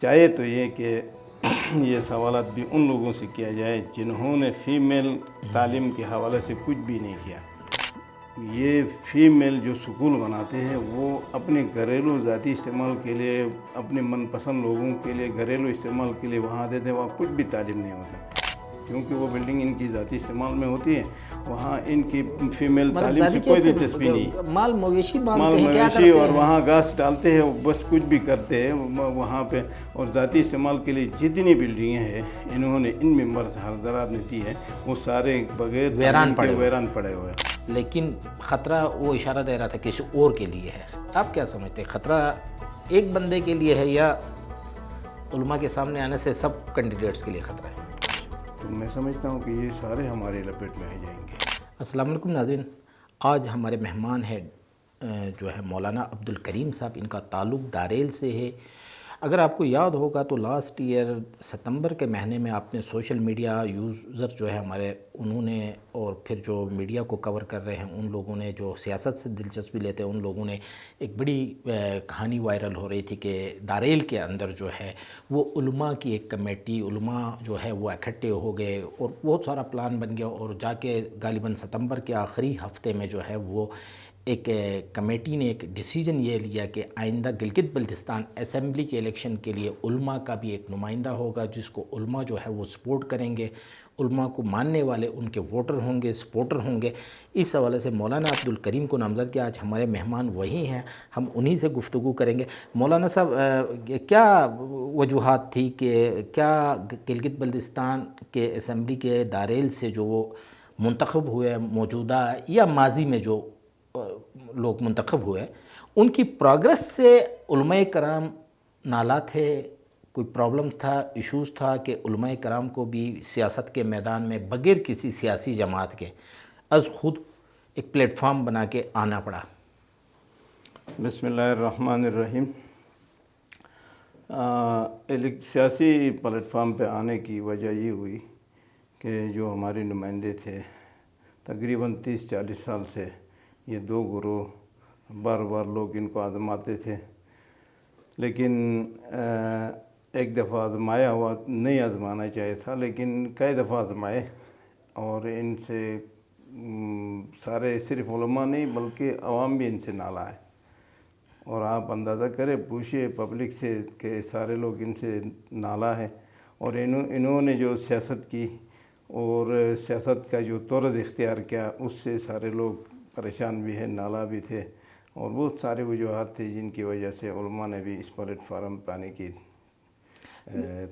چاہے تو یہ کہ یہ سوالات بھی ان لوگوں سے کیا جائے جنہوں نے فیمیل تعلیم کے حوالے سے کچھ بھی نہیں کیا۔ یہ فیمیل جو سکول بناتے ہیں وہ اپنے گھریلو ذاتی استعمال کے لیے، اپنے من پسند لوگوں کے لیے گھریلو استعمال کے لیے وہاں دیتے ہیں، وہاں کچھ بھی تعلیم نہیں ہوتا کیونکہ وہ بلڈنگ ان کی ذاتی استعمال میں ہوتی ہے، وہاں ان کی فیمیل تعلیم سے کوئی دلچسپی نہیں۔ مال مویشی اور وہاں گھاس ڈالتے ہیں، بس کچھ بھی کرتے ہیں وہاں پہ۔ اور ذاتی استعمال کے لیے جتنی بلڈنگیں ہیں انہوں نے ان ممبر حضرات نے دی ہے وہ سارے بغیر ویران پڑے ہوئے ہیں۔ لیکن خطرہ وہ اشارہ دے رہا تھا کسی اور کے لیے ہے، آپ کیا سمجھتے ہیں خطرہ ایک بندے کے لیے ہے یا علماء کے سامنے آنے سے سب کینڈیڈیٹس کے لیے خطرہ ہے؟ تو میں سمجھتا ہوں کہ یہ سارے ہمارے لپیٹ میں آ جائیں گے۔ السلام علیکم ناظرین، آج ہمارے مہمان ہیں جو ہے مولانا عبدالکریم صاحب، ان کا تعلق داریل سے ہے۔ اگر آپ کو یاد ہوگا تو لاسٹ ایئر ستمبر کے مہینے میں آپ نے سوشل میڈیا یوزر جو ہے ہمارے، انہوں نے اور پھر جو میڈیا کو کور کر رہے ہیں ان لوگوں نے، جو سیاست سے دلچسپی لیتے ہیں ان لوگوں نے، ایک بڑی کہانی وائرل ہو رہی تھی کہ داریل کے اندر جو ہے وہ علماء کی ایک کمیٹی، علماء جو ہے وہ اکٹھے ہو گئے اور بہت سارا پلان بن گیا، اور جا کے غالباً ستمبر کے آخری ہفتے میں جو ہے وہ ایک کمیٹی نے ایک ڈیسیجن یہ لیا کہ آئندہ گلگت بلتستان اسمبلی کے الیکشن کے لیے علماء کا بھی ایک نمائندہ ہوگا، جس کو علماء جو ہے وہ سپورٹ کریں گے، علماء کو ماننے والے ان کے ووٹر ہوں گے، سپورٹر ہوں گے۔ اس حوالے سے مولانا عبدالکریم کو نامزد کیا، آج ہمارے مہمان وہی ہیں، ہم انہی سے گفتگو کریں گے۔ مولانا صاحب، کیا وجوہات تھی کہ کیا گلگت بلتستان کے اسمبلی کے داریل سے جو وہ منتخب ہوئے موجودہ یا ماضی میں جو لوگ منتخب ہوئے، ان کی پروگرس سے علماء کرام نالا تھے؟ کوئی پرابلم تھا، ایشوز تھا کہ علماء کرام کو بھی سیاست کے میدان میں بغیر کسی سیاسی جماعت کے از خود ایک پلیٹ فارم بنا کے آنا پڑا؟ بسم اللہ الرحمن الرحیم۔ سیاسی پلیٹ فارم پہ آنے کی وجہ یہ ہوئی کہ جو ہمارے نمائندے تھے تقریباً 30-40 سال سے یہ دو گروہ بار بار لوگ ان کو آزماتے تھے، لیکن ایک دفعہ آزمایا ہوا نہیں آزمانا چاہیے تھا، لیکن کئی دفعہ آزمائے اور ان سے سارے صرف علماء نہیں بلکہ عوام بھی ان سے نالا ہے۔ اور آپ اندازہ کریں، پوچھئے پبلک سے کہ سارے لوگ ان سے نالا ہے، اور انہوں نے جو سیاست کی اور سیاست کا جو طرز اختیار کیا اس سے سارے لوگ پریشان بھی ہیں، نالا بھی تھے، اور بہت سارے وجوہات تھے جن کی وجہ سے علماء نے بھی اس پلیٹ فارم پہ آنے کی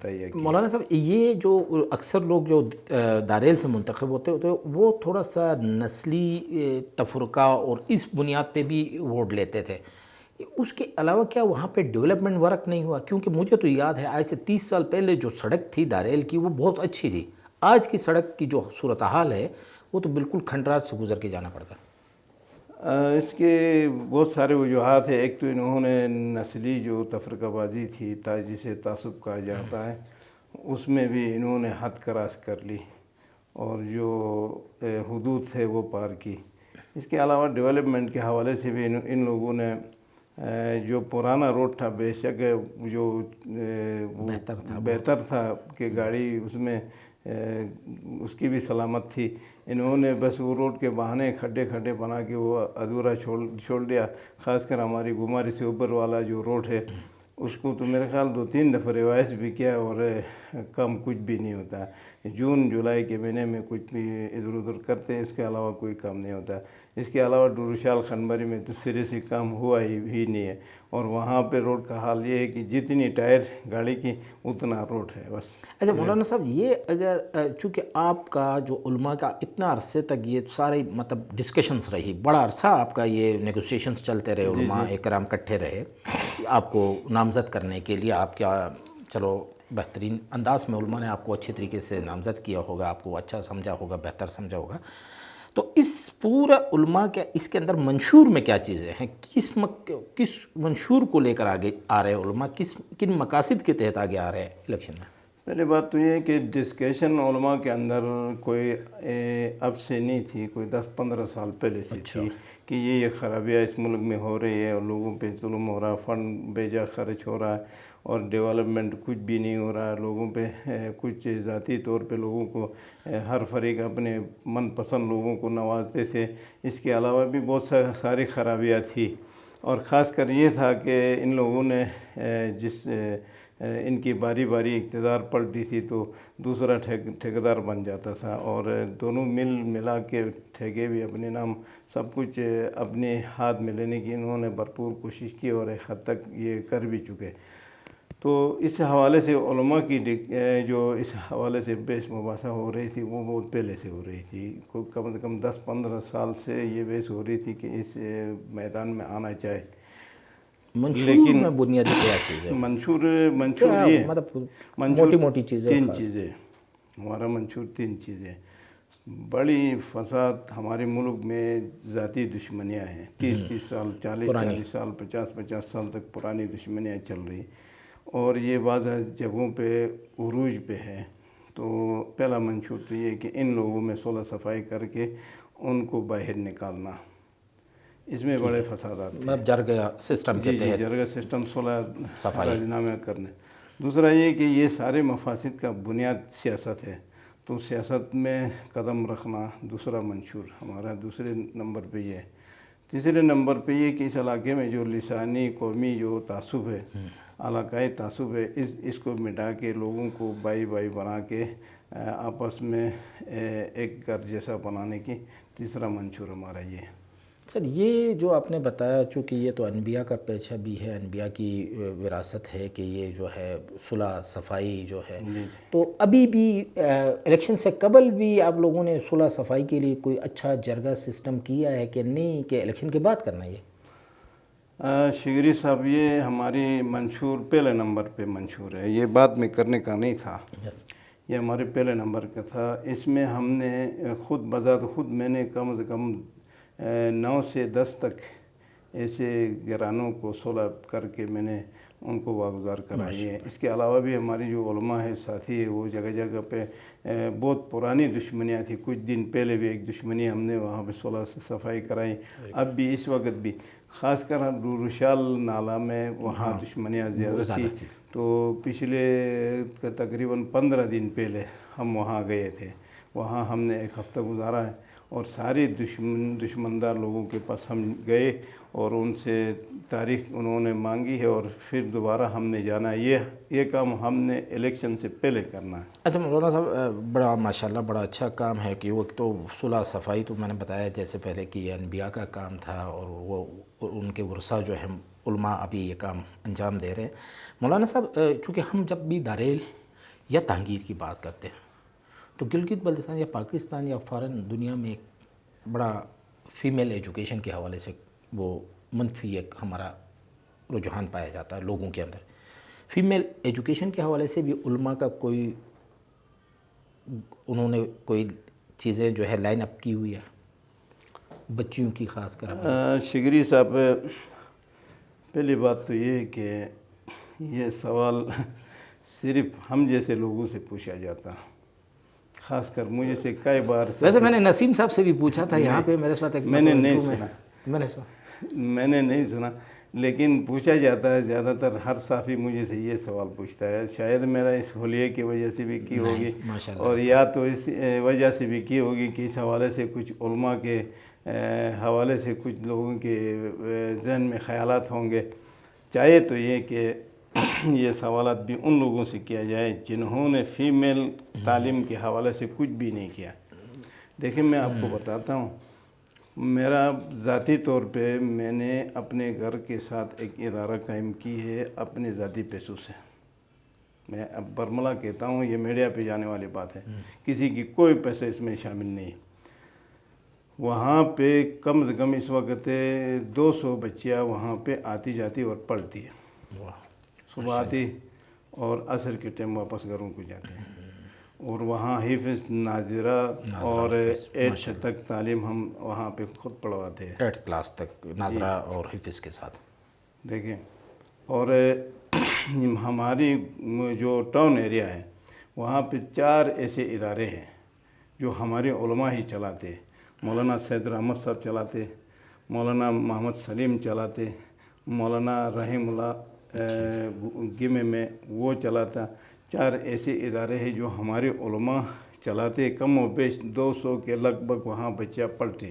تیہ کی۔ مولانا صاحب، یہ جو اکثر لوگ جو داریل سے منتخب ہوتے وہ تھوڑا سا نسلی تفرقہ اور اس بنیاد پہ بھی ووٹ لیتے تھے، اس کے علاوہ کیا وہاں پہ ڈیولپمنٹ ورک نہیں ہوا؟ کیونکہ مجھے تو یاد ہے آج سے 30 سال پہلے جو سڑک تھی داریل کی وہ بہت اچھی تھی، آج کی سڑک کی جو صورتحال ہے وہ تو بالکل کھنڈرات سے گزر کے جانا پڑتا ہے۔ اس کے بہت سارے وجوہات ہیں۔ ایک تو انہوں نے نسلی جو تفرقہ بازی تھی جسے تعصب کہا جاتا ہے، اس میں بھی انہوں نے حد کراس کر لی اور جو حدود تھے وہ پار کی۔ اس کے علاوہ ڈیولپمنٹ کے حوالے سے بھی ان لوگوں نے جو پرانا روڈ تھا، بے شک جو بہتر تھا کہ گاڑی اس میں اس کی بھی سلامت تھی، انہوں نے بس وہ روڈ کے بہانے کھڈے بنا کے وہ ادھورا چھوڑ دیا۔ خاص کر ہماری گماری سے اوپر والا جو روڈ ہے اس کو تو میرے خیال 2-3 دفعہ ریوائز بھی کیا اور کم کچھ بھی نہیں ہوتا۔ جون جولائی کے مہینے میں کچھ بھی ادھر ادھر کرتے ہیں، اس کے علاوہ کوئی کام نہیں ہوتا۔ اس کے علاوہ ڈوروشال خنبری میں تو سرے سے کام ہوا ہی نہیں ہے، اور وہاں پہ روڈ کا حال یہ ہے کہ جتنی ٹائر گاڑی کی اتنا روڈ ہے بس۔ اچھا مولانا صاحب، یہ اگر چونکہ آپ کا جو علماء کا اتنا عرصے تک یہ سارے مطلب ڈسکشنز رہی، بڑا عرصہ آپ کا یہ نیگوسیشنز چلتے رہے، علماء اکرام اکٹھے رہے آپ کو نامزد کرنے کے لیے، آپ کیا چلو بہترین انداز میں علماء نے آپ کو اچھے طریقے سے نامزد کیا ہوگا، آپ کو اچھا سمجھا ہوگا، بہتر سمجھا ہوگا، تو اس پورا علماء کے اس کے اندر منشور میں کیا چیزیں ہیں؟ کس منشور کو لے کر آگے آ رہے ہیں علماء؟ کن مقاصد کے تحت آگے آ رہے ہیں الیکشن میں؟ پہلی بات تو یہ ہے کہ ڈسکشن علماء کے اندر کوئی اب سے نہیں تھی، کوئی 10-15 سال پہلے سے تھی کہ یہ خرابیاں اس ملک میں ہو رہی ہے اور لوگوں پہ ظلم ہو رہا ہے، فنڈ بے جا خرچ ہو رہا ہے اور ڈیولپمنٹ کچھ بھی نہیں ہو رہا ہے، لوگوں پہ کچھ ذاتی طور پہ لوگوں کو ہر فریق اپنے من پسند لوگوں کو نوازتے تھے۔ اس کے علاوہ بھی بہت ساری خرابیاں تھی، اور خاص کر یہ تھا کہ ان لوگوں نے جس ان کی باری باری اقتدار پلٹی تھی تو دوسرا ٹھیکیدار بن جاتا تھا، اور دونوں ملا کے ٹھیکے بھی اپنے نام سب کچھ اپنے ہاتھ میں لینے کی انہوں نے بھرپور کوشش کی اور ایک حد تک یہ کر بھی چکے۔ تو اس حوالے سے علماء کی جو اس حوالے سے بحث مباحثہ ہو رہی تھی وہ بہت پہلے سے ہو رہی تھی، کوئی کم از کم 10-15 سال سے یہ بحث ہو رہی تھی کہ اس میدان میں آنا چاہے۔ منشور میں بنیادی کیا چیز ہے؟ منشور یہ موٹی موٹی چیزیں، تین چیزیں، ہمارا منشور 3 چیزیں۔ بڑی فساد ہمارے ملک میں ذاتی دشمنیاں ہیں، 30 سال، 40 سال، 50 سال تک پرانی دشمنیاں چل رہی، اور یہ بعض جگہوں پہ عروج پہ ہے۔ تو پہلا منشور تو یہ کہ ان لوگوں میں صلح صفائی کر کے ان کو باہر نکالنا، اس میں بڑے فسادات ہیں، مطلب جرگہ سسٹم کے تحت جرگہ سسٹم صلح صفائی راجنامہ کرنے۔ دوسرا یہ کہ یہ سارے مفاسد کا بنیاد سیاست ہے، تو سیاست میں قدم رکھنا دوسرا منشور ہمارا دوسرے نمبر پہ یہ ہے۔ تیسرے نمبر پہ یہ کہ اس علاقے میں جو لسانی قومی جو تعصب ہے، علاقائی تعصب ہے، اس کو مٹا کے لوگوں کو بھائی بھائی بنا کے آپس میں ایک گھر جیسا بنانے کی تیسرا منشور ہمارا یہ ہے۔ سر یہ جو آپ نے بتایا، چونکہ یہ تو انبیاء کا پیشہ بھی ہے، انبیاء کی وراثت ہے کہ یہ جو ہے صلح صفائی جو ہے، تو ابھی بھی الیکشن سے قبل بھی آپ لوگوں نے صلح صفائی کے لیے کوئی اچھا جرگہ سسٹم کیا ہے کہ نہیں، کہ الیکشن کے بعد کرنا یہ؟ شگری صاحب، یہ ہماری منشور پہلے نمبر پہ منشور ہے، یہ بعد میں کرنے کا نہیں تھا، یہ ہمارے پہلے نمبر کا تھا۔ اس میں ہم نے خود بذات خود میں نے کم از کم 9 سے 10 تک ایسے گھرانوں کو صلح کر کے میں نے ان کو واگزار کرائی ہے۔ اس کے علاوہ بھی ہماری جو علماء ہے، ساتھی ہے، وہ جگہ جگہ پہ بہت پرانی دشمنیاں تھیں، کچھ دن پہلے بھی ایک دشمنی ہم نے وہاں پہ صلح صفائی کرائی، اب بھی اس وقت بھی خاص کر روشال نالہ میں وہاں دشمنیاں زیادہ تھی، تو پچھلے تقریباً 15 دن پہلے ہم وہاں گئے تھے، وہاں ہم نے ایک ہفتہ گزارا ہے، اور سارے دشمندار لوگوں کے پاس ہم گئے اور ان سے تاریخ انہوں نے مانگی ہے، اور پھر دوبارہ ہم نے جانا ہے۔ یہ کام ہم نے الیکشن سے پہلے کرنا ہے۔ اچھا مولانا صاحب، بڑا ماشاءاللہ بڑا اچھا کام ہے کہ وہ تو صلح صفائی تو میں نے بتایا جیسے پہلے کہ یہ انبیاء کا کام تھا، اور وہ ان کے ورثہ جو ہے علماء ابھی یہ کام انجام دے رہے ہیں۔ مولانا صاحب، چونکہ ہم جب بھی داریل یا تہنگیر کی بات کرتے ہیں تو گلگت بلتستان یا پاکستان یا فارن دنیا میں ایک بڑا فیمیل ایجوکیشن کے حوالے سے وہ منفی ایک ہمارا رجحان پایا جاتا ہے لوگوں کے اندر۔ فیمیل ایجوکیشن کے حوالے سے بھی علماء کا کوئی انہوں نے کوئی چیزیں جو ہے لائن اپ کی ہوئی ہے بچیوں کی خاص کر؟ شگری صاحب، پہلی بات تو یہ ہے کہ یہ سوال صرف ہم جیسے لوگوں سے پوچھا جاتا، خاص کر مجھے سے کئی بار ویسے میں نے نسیم صاحب سے بھی پوچھا تھا یہاں پہ میرے ساتھ، میں نے نہیں سنا، لیکن پوچھا جاتا ہے زیادہ تر، ہر صحافی مجھے سے یہ سوال پوچھتا ہے، شاید میرا اس حلیے کی وجہ سے بھی کی ہوگی، اور یا تو اس وجہ سے بھی کی ہوگی کہ اس حوالے سے کچھ علماء کے حوالے سے کچھ لوگوں کے ذہن میں خیالات ہوں گے۔ چاہے تو یہ کہ یہ سوالات بھی ان لوگوں سے کیا جائے جنہوں نے فیمیل تعلیم کے حوالے سے کچھ بھی نہیں کیا۔ دیکھیں، میں آپ کو بتاتا ہوں، میرا ذاتی طور پہ میں نے اپنے گھر کے ساتھ ایک ادارہ قائم کی ہے اپنے ذاتی پیسوں سے، میں اب برملا کہتا ہوں، یہ میڈیا پہ جانے والی بات ہے، کسی کی کوئی پیسہ اس میں شامل نہیں ہے۔ وہاں پہ کم از کم اس وقت 200 بچیاں وہاں پہ آتی جاتی اور پڑھتی ہیں، صبح آتی اور عصر کے ٹائم واپس گھروں کو جاتے ہیں، اور وہاں حفظ ناظرہ اور 8 تک تعلیم ہم وہاں پہ خود پڑھواتے ہیں، 8 کلاس تک ناظرہ اور حفظ کے ساتھ۔ دیکھیں، اور ہماری جو ٹاؤن ایریا ہے وہاں پہ 4 ایسے ادارے ہیں جو ہمارے علماء ہی چلاتے، مولانا سید رحمت صاحب چلاتے، مولانا محمد سلیم چلاتے، مولانا رحیم اللہ گمے میں وہ چلاتا۔ 4 ایسے ادارے ہیں جو ہمارے علماء چلاتے، کم و بیش 200 کے لگ بھگ وہاں بچہ پڑھتے۔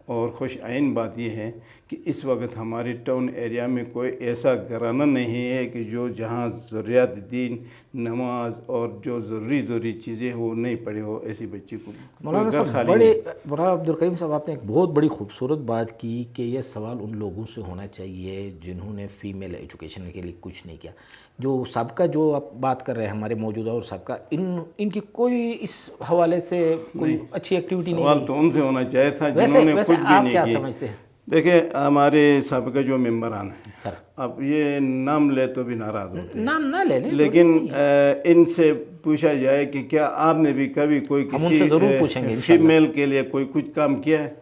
اور خوش عین بات یہ ہے کہ اس وقت ہمارے ٹاؤن ایریا میں کوئی ایسا گھرانہ نہیں ہے کہ جو جہاں ضروریات دین، نماز اور جو ضروری چیزیں وہ نہیں پڑھے ہو، ایسی بچے کو مولانا کوئی گھر صاحب خالی بڑے نہیں۔ مولانا عبدالکریم صاحب، آپ نے ایک بہت بڑی خوبصورت بات کی کہ یہ سوال ان لوگوں سے ہونا چاہیے جنہوں نے فیمیل ایجوکیشن کے لیے کچھ نہیں کیا۔ جو سابقہ جو آپ بات کر رہے ہیں ہمارے موجودہ اور سابقہ، ان کی کوئی اس حوالے سے کوئی اچھی ایکٹیویٹی نہیں سوال رہی؟ تو ان سے ہونا چاہیے تھا ویسے جنہوں نے ویسے کچھ بھی آپ نہیں کیا کی۔ سمجھتے ہیں؟ دیکھیں ہمارے سابقہ جو ممبران ہیں، سر اب یہ نام لے تو بھی ناراض ہوتے ہیں، نام نہ لے لیں، لیکن ان سے پوچھا جائے کہ کیا آپ نے بھی کبھی کوئی ہم ان سے کسی ضرور پوچھیں گے انشاءاللہ۔ فیمیل کے لیے کوئی کچھ کام کیا ہے؟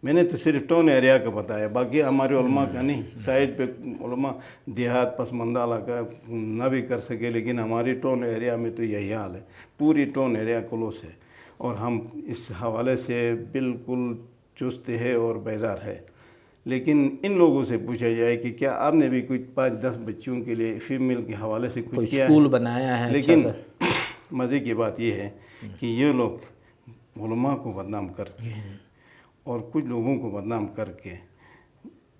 میں نے تو صرف ٹاؤن ایریا کا بتایا، باقی ہمارے علماء کا نہیں۔ سائڈ پہ علماء دیہات پسماندہ علاقہ نہ بھی کر سکے، لیکن ہماری ٹاؤن ایریا میں تو یہی حال ہے، پوری ٹاؤن ایریا کلوس ہے، اور ہم اس حوالے سے بالکل چست ہے اور بیدار ہے۔ لیکن ان لوگوں سے پوچھا جائے کہ کیا آپ نے بھی کچھ 5-10 بچیوں کے لیے فیمیل کے حوالے سے کوئی کچھ کیا اسکول ہے؟ بنایا ہے؟ لیکن اچھا سر، مزے کی بات یہ ہے کہ یہ لوگ علماء کو بدنام کر کے اور کچھ لوگوں کو بدنام کر کے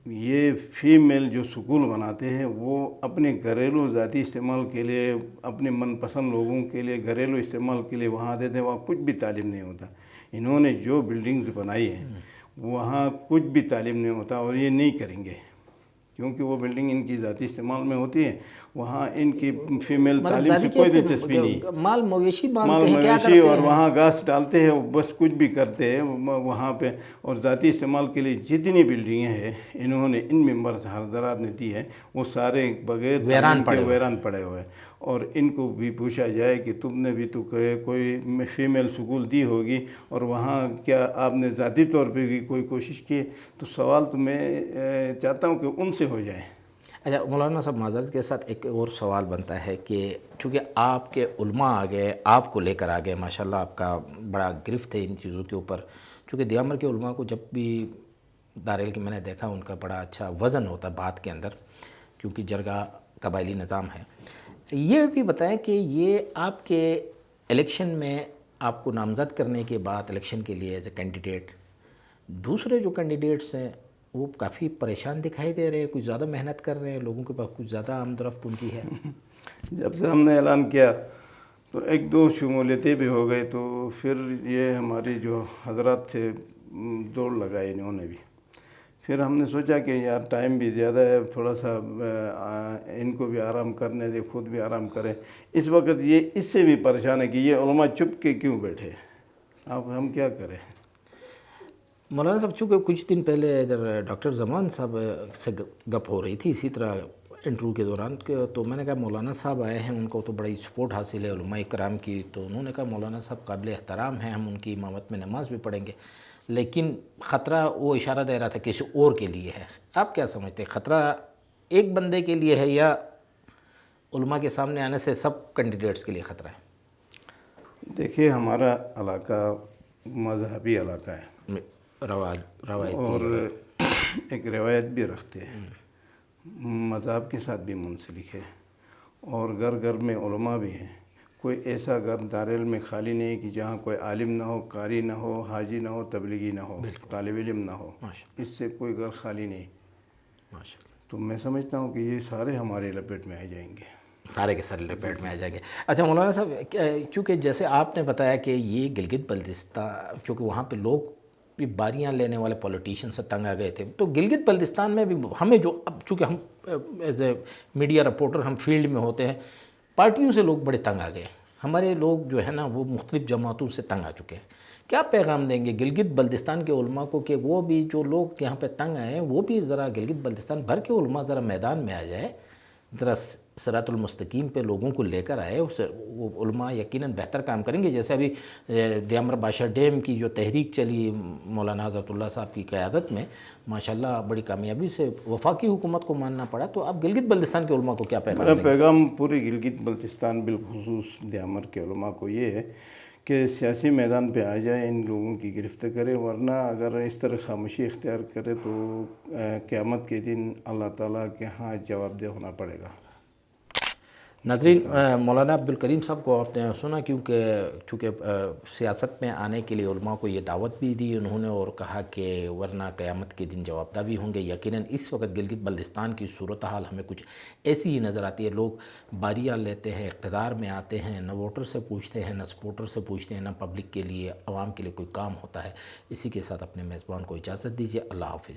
یہ فیمیل جو سکول بناتے ہیں وہ اپنے گھریلو ذاتی استعمال کے لیے، اپنے من پسند لوگوں کے لیے گھریلو استعمال کے لیے وہاں دیتے ہیں، وہاں کچھ بھی تعلیم نہیں ہوتا۔ انہوں نے جو بلڈنگز بنائی ہیں وہاں کچھ بھی تعلیم نہیں ہوتا، اور یہ نہیں کریں گے کیونکہ وہ بلڈنگ ان کی ذاتی استعمال میں ہوتی ہے، وہاں ان کی فیمیل تعلیم سے کوئی دلچسپی نہیں ہے۔ مال مویشی مال باندھتے ہیں، کیا مویشی کرتے اور ہیں؟ وہاں گھاس ڈالتے ہیں، بس کچھ بھی کرتے ہیں وہاں پہ۔ اور ذاتی استعمال کے لیے جتنی بلڈنگیں ہیں انہوں نے ان ممبر حضرات نے دی ہے، وہ سارے بغیر تعلیم کے ویران پڑے ہوئے ہیں۔ اور ان کو بھی پوچھا جائے کہ تم نے بھی تو کوئی فیمیل سکول دی ہوگی اور وہاں کیا آپ نے ذاتی طور پہ بھی کوئی کوشش کی؟ تو سوال تو میں چاہتا ہوں کہ ان سے ہو جائے۔ اچھا مولانا صاحب، معذرت کے ساتھ ایک اور سوال بنتا ہے کہ چونکہ آپ کے علماء آ گئے، آپ کو لے کر آ گئے، ماشاءاللہ آپ کا بڑا گرفت ہے ان چیزوں کے اوپر، چونکہ دیامر کے علماء کو جب بھی دارال کے میں نے دیکھا ان کا بڑا اچھا وزن ہوتا ہے بات کے اندر، کیونکہ جرگہ قبائلی نظام ہے۔ یہ بھی بتائیں کہ یہ آپ کے الیکشن میں آپ کو نامزد کرنے کے بعد الیکشن کے لیے ایز اے کینڈیڈیٹ، دوسرے جو کینڈیڈیٹس ہیں وہ کافی پریشان دکھائی دے رہے ہیں، کچھ زیادہ محنت کر رہے ہیں، لوگوں کے پاس کچھ زیادہ آمد و رفت ان کی ہے؟ جب سے ہم نے اعلان کیا تو 1-2 شمولیتیں بھی ہو گئی، تو پھر یہ ہماری جو حضرات تھے دوڑ لگائی انہوں نے بھی۔ پھر ہم نے سوچا کہ یار ٹائم بھی زیادہ ہے، تھوڑا سا ان کو بھی آرام کرنے دے، خود بھی آرام کریں۔ اس وقت یہ اس سے بھی پریشان ہے کہ یہ علماء چپ کے کیوں بیٹھے، اب ہم کیا کریں؟ مولانا صاحب، چونکہ کچھ دن پہلے ادھر ڈاکٹر زمان صاحب سے گپ ہو رہی تھی اسی طرح انٹرویو کے دوران، تو میں نے کہا مولانا صاحب آئے ہیں، ان کو تو بڑی سپورٹ حاصل ہے علماء کرام کی، تو انہوں نے کہا مولانا صاحب قابل احترام ہیں، ہم ان کی امامت میں نماز بھی پڑھیں گے، لیکن خطرہ وہ اشارہ دے رہا تھا کسی اور کے لیے ہے۔ آپ کیا سمجھتے ہیں، خطرہ ایک بندے کے لیے ہے یا علماء کے سامنے آنے سے سب کینڈیڈیٹس کے لیے خطرہ ہے؟ دیکھیے ہمارا علاقہ مذہبی علاقہ ہے روایت اور ایک روایت بھی رکھتے ہیں، مذہب کے ساتھ بھی منسلک ہے، اور گھر گھر میں علماء بھی ہیں۔ کوئی ایسا گھر دارالعلم میں خالی نہیں کہ جہاں کوئی عالم نہ ہو، قاری نہ ہو، حاجی نہ ہو، تبلیغی نہ ہو، طالب علم نہ ہو، اس سے کوئی گھر خالی نہیں۔ تو میں سمجھتا ہوں کہ یہ سارے ہمارے لپیٹ میں آ جائیں گے، سارے کے سارے لپیٹ میں آ جائیں گے۔ اچھا مولانا صاحب، کیونکہ جیسے آپ نے بتایا کہ یہ گلگت بلتستان، چونکہ وہاں پہ لوگ بھی باریاں لینے والے پولیٹیشین سے تنگ آ گئے تھے، تو گلگت بلتستان میں بھی ہمیں جو اب چونکہ ہم ایز اے میڈیا رپورٹر ہم فیلڈ میں ہوتے ہیں، پارٹیوں سے لوگ بڑے تنگ آ گئے، ہمارے لوگ جو ہے نا وہ مختلف جماعتوں سے تنگ آ چکے ہیں۔ کیا پیغام دیں گے گلگت بلتستان کے علماء کو کہ وہ بھی جو لوگ یہاں پہ تنگ آئے ہیں وہ بھی ذرا گلگت بلتستان بھر کے علماء ذرا میدان میں آ جائے، ذرا صراط المستقیم پہ لوگوں کو لے کر آئے، وہ علماء یقیناً بہتر کام کریں گے. جیسے ابھی دیامر بادشاہ ڈیم کی جو تحریک چلی مولانا حضرت اللہ صاحب کی قیادت میں، ماشاءاللہ بڑی کامیابی سے وفاقی حکومت کو ماننا پڑا. تو اب گلگت بلتستان کے علماء کو کیا پیغام میرا دیں گے؟ پیغام پوری گلگت بلتستان بالخصوص دیامر کے علماء کو یہ ہے کہ سیاسی میدان پہ آ جائے، ان لوگوں کی گرفت کرے، ورنہ اگر اس طرح خاموشی اختیار کرے تو قیامت کے دن اللہ تعالیٰ کے ہاں جواب دہ ہونا پڑے گا. ناظرین، مولانا عبدالکریم صاحب کو آپ نے سنا، چونکہ سیاست میں آنے کے لیے علماء کو یہ دعوت بھی دی انہوں نے، اور کہا کہ ورنہ قیامت کے دن جواب دہ بھی ہوں گے. یقیناً اس وقت گلگت بلتستان کی صورتحال ہمیں کچھ ایسی ہی نظر آتی ہے. لوگ باریاں لیتے ہیں، اقتدار میں آتے ہیں، نہ ووٹر سے پوچھتے ہیں، نہ سپورٹر سے پوچھتے ہیں، نہ پبلک کے لیے، عوام کے لیے کوئی کام ہوتا ہے. اسی کے ساتھ اپنے میزبان کو اجازت دیجیے. اللہ حافظ.